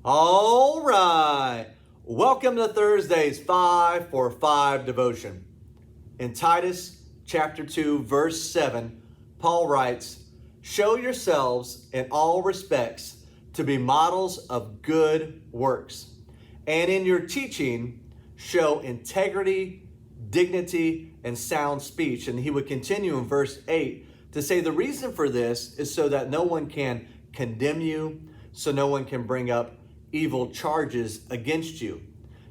All right. Welcome to Thursday's 5 for 5 devotion. In Titus chapter 2, verse 7, Paul writes, "Show yourselves in all respects to be models of good works, and in your teaching show integrity, dignity, and sound speech." And he would continue in verse 8 to say the reason for this is so that no one can condemn you, so no one can bring up evil charges against you.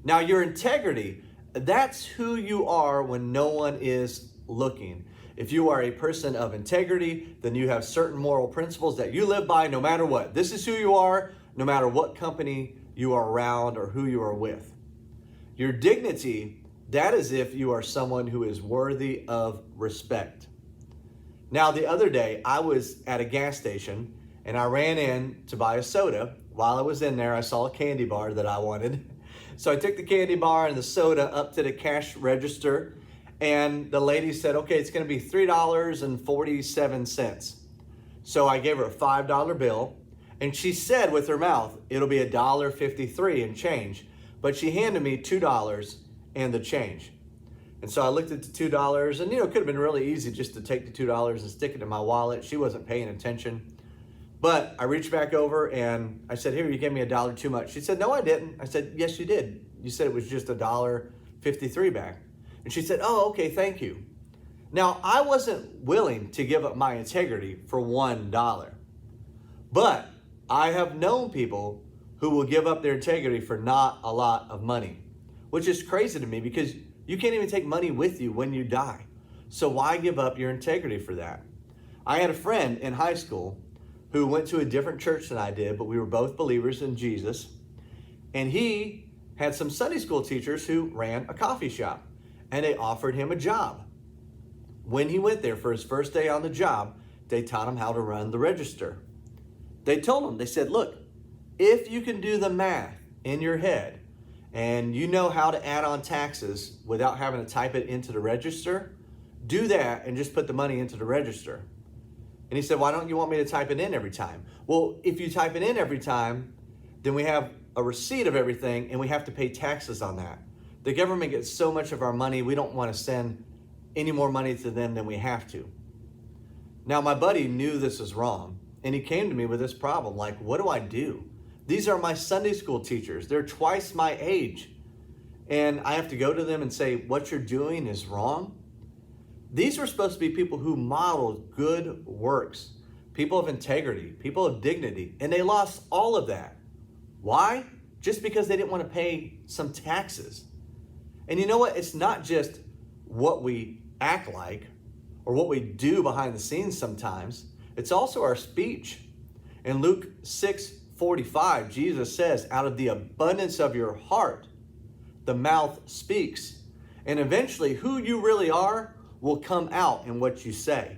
Now, your integrity, that's who you are when no one is looking. If you are a person of integrity, then you have certain moral principles that you live by no matter what. This is who you are, no matter what company you are around or who you are with. Your dignity, that is if you are someone who is worthy of respect. Now, the other day, I was at a gas station and I ran in to buy a soda. While I was in there, I saw a candy bar that I wanted. So I took the candy bar and the soda up to the cash register, and the lady said, okay, it's gonna be $3.47. So I gave her a $5 bill, and she said with her mouth, it'll be $1.53 and change. But she handed me $2 and the change. And so I looked at the $2, and it could have been really easy just to take the $2 and stick it in my wallet. She wasn't paying attention. But I reached back over and I said, here, you gave me $1 too much. She said, no, I didn't. I said, yes, you did. You said it was just $1.53 back. And she said, oh, okay, thank you. Now, I wasn't willing to give up my integrity for $1. But I have known people who will give up their integrity for not a lot of money, which is crazy to me because you can't even take money with you when you die. So why give up your integrity for that? I had a friend in high school who went to a different church than I did, but we were both believers in Jesus. And he had some Sunday school teachers who ran a coffee shop, and they offered him a job. When he went there for his first day on the job, they taught him how to run the register. They told him, they said, look, if you can do the math in your head and you know how to add on taxes without having to type it into the register, do that and just put the money into the register. And he said, why don't you want me to type it in every time? Well, if you type it in every time, then we have a receipt of everything and we have to pay taxes on that. The government gets so much of our money, we don't want to send any more money to them than we have to. Now, my buddy knew this was wrong, and he came to me with this problem. Like, what do I do? These are my Sunday school teachers. They're twice my age. And I have to go to them and say, what you're doing is wrong? These were supposed to be people who modeled good works, people of integrity, people of dignity, and they lost all of that. Why? Just because they didn't want to pay some taxes. And you know what? It's not just what we act like or what we do behind the scenes sometimes. It's also our speech. In Luke 6:45, Jesus says, out of the abundance of your heart, the mouth speaks. And eventually, who you really are will come out in what you say.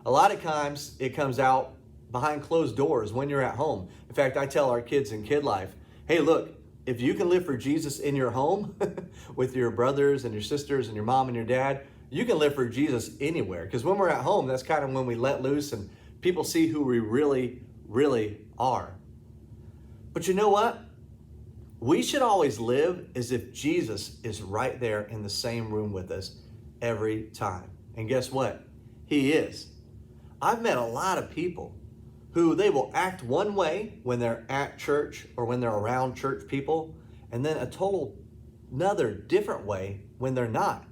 A lot of times it comes out behind closed doors when you're at home. In fact, I tell our kids in Kid Life, hey, look, if you can live for Jesus in your home with your brothers and your sisters and your mom and your dad, you can live for Jesus anywhere. Because when we're at home, that's kind of when we let loose and people see who we really, really are. But you know what? We should always live as if Jesus is right there in the same room with us every time. And guess what? He is. I've met a lot of people who they will act one way when they're at church or when they're around church people, and then a total another different way when they're not.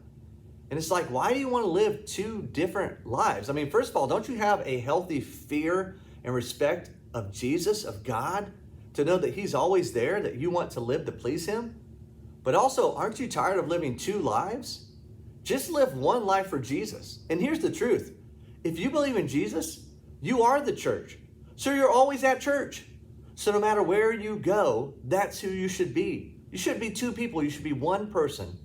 And it's like, why do you want to live two different lives? I mean, first of all, don't you have a healthy fear and respect of Jesus, of God, to know that he's always there, that you want to live to please him? But also, aren't you tired of living two lives? Just live one life for Jesus. And here's the truth. If you believe in Jesus, you are the church. So you're always at church. So no matter where you go, that's who you should be. You shouldn't be two people. You should be one person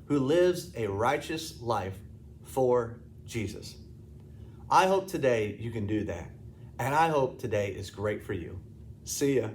who lives a righteous life for Jesus. I hope today you can do that. And I hope today is great for you. See ya.